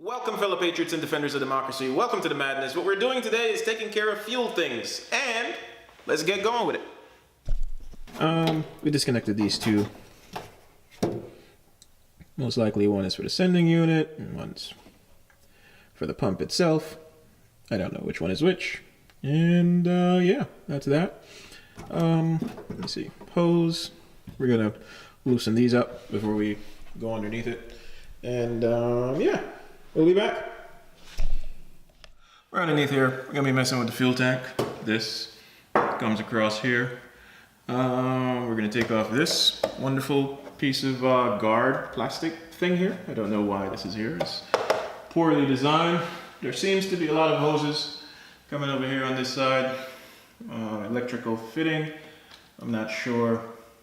Welcome, fellow patriots and defenders of democracy. Welcome to the madness. What we're doing today is taking care of fuel things, and let's get going with it. We disconnected these two. Most likely one is for the sending unit, and one's for the pump itself. I don't know which one is which. And yeah, that's that. Let me see. Hose. We're gonna loosen these up before we go underneath it. And yeah, we'll be back. We're underneath here. We're gonna be messing with the fuel tank. This comes across here. We're gonna take off this wonderful piece of guard plastic thing here. I don't know why this is here. It's poorly designed. There seems to be a lot of hoses coming over here on this side. Electrical fitting. I'm not sure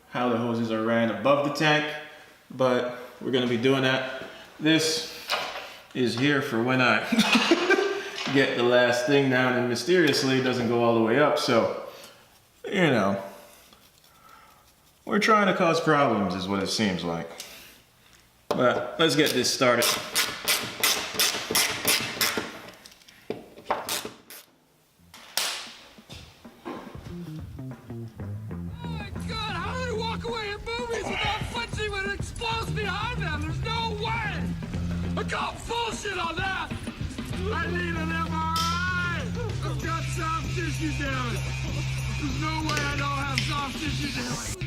how the hoses are ran above the tank, but we're gonna be doing that. This is here for when I get the last thing down, and mysteriously it doesn't go all the way up. So, you know, we're trying to cause problems is what it seems like. But let's get this started. I got bullshit on that! I need an MRI! I've got soft tissue damage! There's no way I don't have soft tissue damage!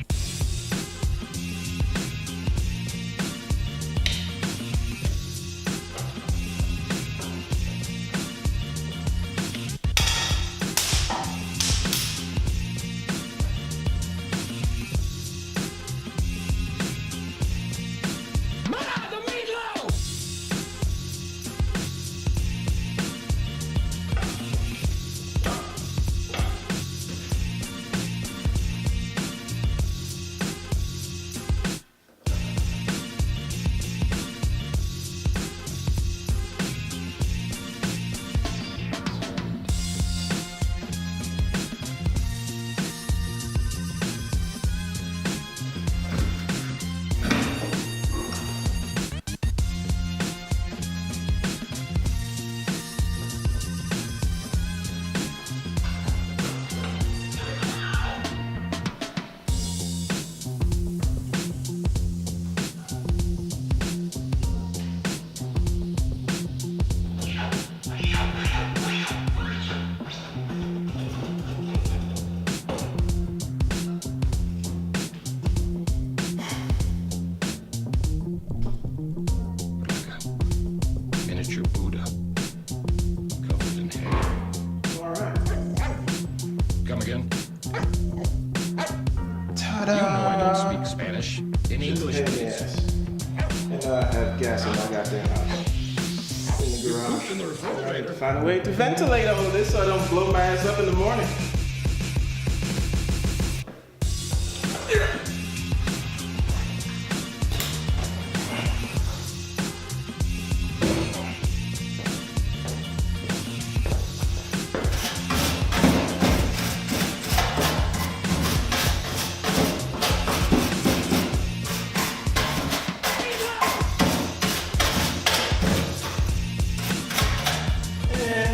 In English, yes. And I have gas in my goddamn house. In the garage. In the refrigerator. Find a way to ventilate all of this so I don't blow my ass up in the morning.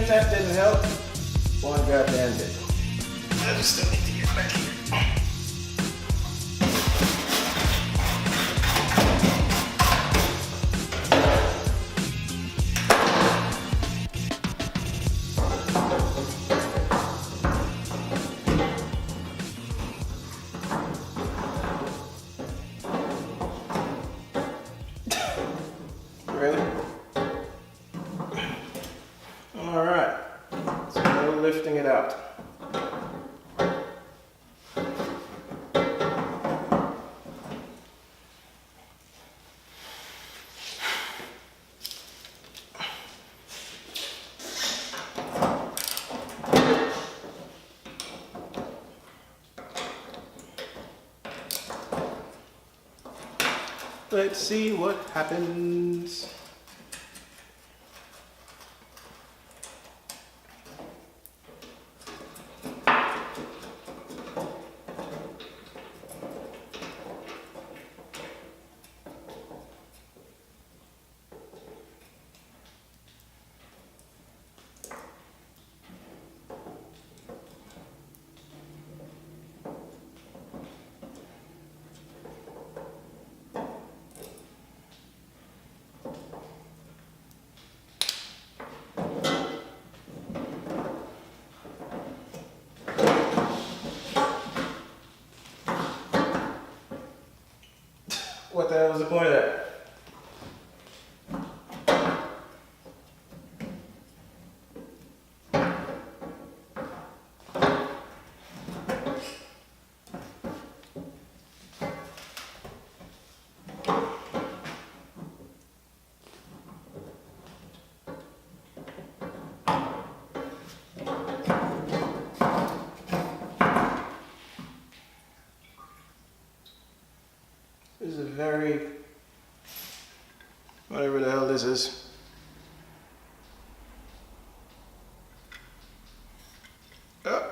That didn't help. One goddamn bit. I just still need to get back here. Really? All right, so no lifting it out. Let's see what happens. very, whatever the hell this is. Oh.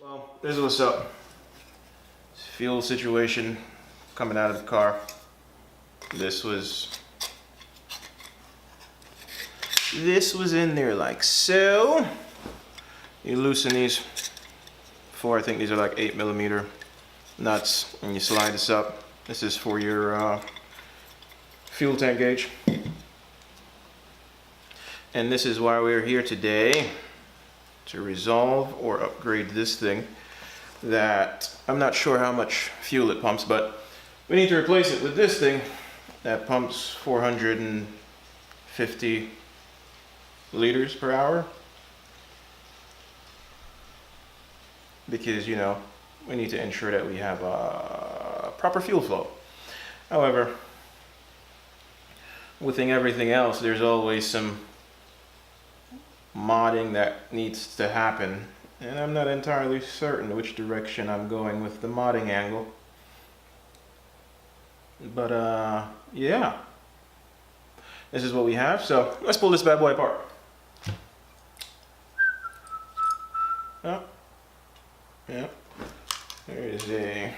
Well, this is what's up. Fuel situation coming out of the car. This was in there like so. You loosen these for, I think these are like 8mm nuts, and you slide this up. This is for your fuel tank gauge. And this is why we're here today, to resolve or upgrade this thing that I'm not sure how much fuel it pumps, but we need to replace it with this thing that pumps 450 liters per hour, because, you know, we need to ensure that we have a proper fuel flow. However, within everything else, there's always some modding that needs to happen, and I'm not entirely certain which direction I'm going with the modding angle. But yeah, this is what we have, so let's pull this bad boy apart. Oh, yeah, there is a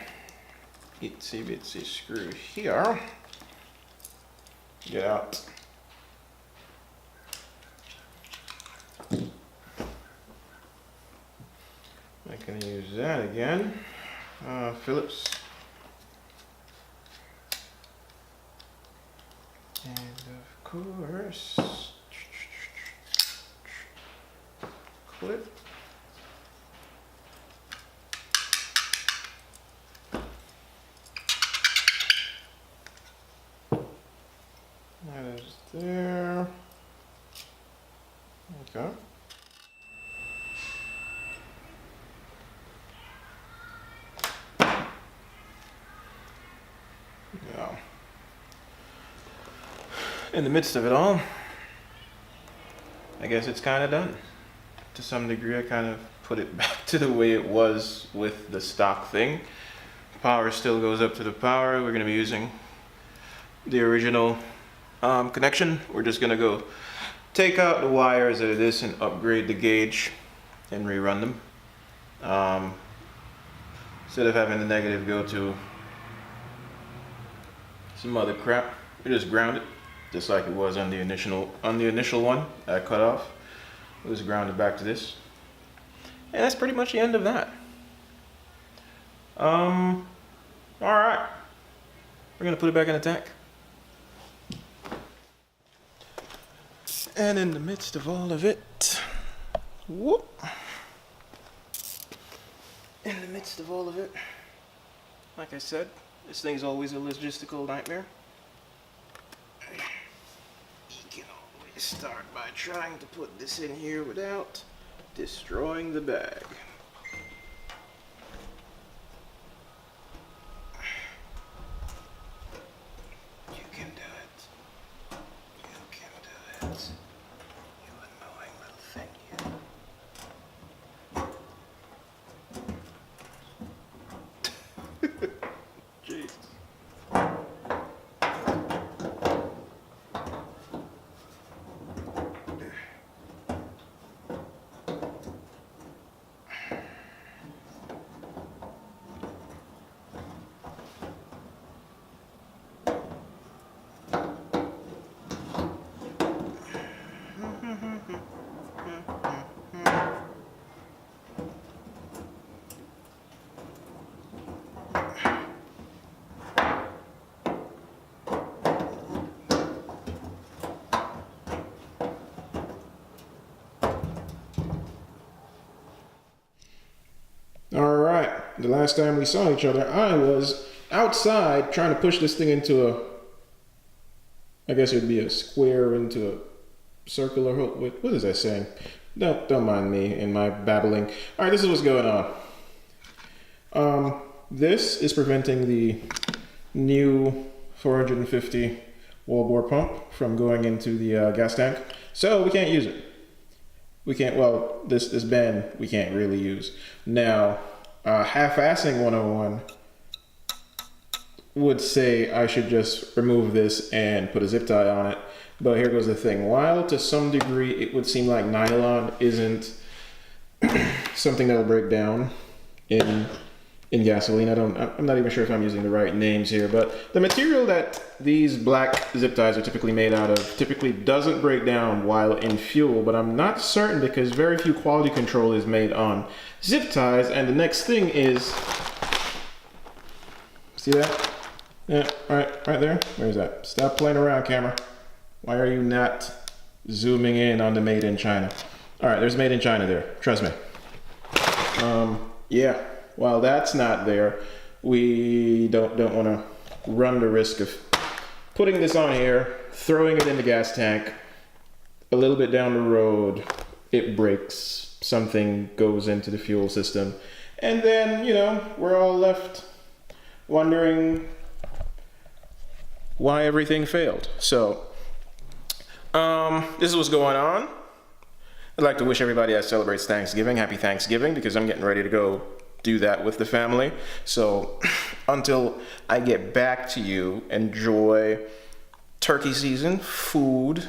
itsy bitsy screw here. Get out. I can use that again. Phillips. And of course, clip. That is there. Okay. Yeah. In the midst of it all, I guess it's kind of done. To some degree, I kind of put it back to the way it was with the stock thing. Power still goes up to the power. We're going to be using the original connection. We're just going to go take out the wires out of this and upgrade the gauge and rerun them. Instead of having the negative go to some other crap, we just ground it, just like it was on the initial one I cut off. It was grounded back to this, and that's pretty much the end of that. All right, we're gonna put it back in the tank. And in the midst of all of it, whoop! In the midst of all of it, like I said, this thing's always a logistical nightmare. You can always start by trying to put this in here without destroying the bag. You can do it. You can do it. You annoying little thing, you. Jeez. All right, the last time we saw each other, I was outside trying to push this thing into a, I guess it would be a square into a circular hole. What is that saying? Don't mind me and my babbling. All right, this is what's going on. This is preventing the new 450 wall bore pump from going into the gas tank, so we can't use it. We can't. Well, this bend we can't really use. Now, half-assing 101 would say I should just remove this and put a zip tie on it. But here goes the thing. While to some degree it would seem like nylon isn't something that'll break down in gasoline. I'm not even sure if I'm using the right names here, but the material that these black zip ties are typically made out of typically doesn't break down while in fuel, but I'm not certain because very few quality control is made on zip ties. And the next thing is, see that? Yeah, right there. Where's that? Stop playing around, camera. Why are you not zooming in on the made in China? All right, there's made in China there. Trust me. Yeah. While that's not there, we don't want to run the risk of putting this on here, throwing it in the gas tank. A little bit down the road, it breaks. Something goes into the fuel system, and then we're all left wondering why everything failed. So this is what's going on. I'd like to wish everybody that celebrates Thanksgiving happy Thanksgiving, because I'm getting ready to go do that with the family. So until I get back to you, enjoy turkey season, food,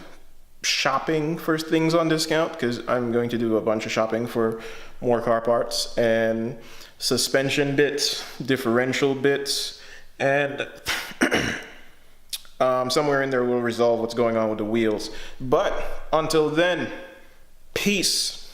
shopping for things on discount, because I'm going to do a bunch of shopping for more car parts and suspension bits, differential bits, and somewhere in there we'll resolve what's going on with the wheels. But until then, peace.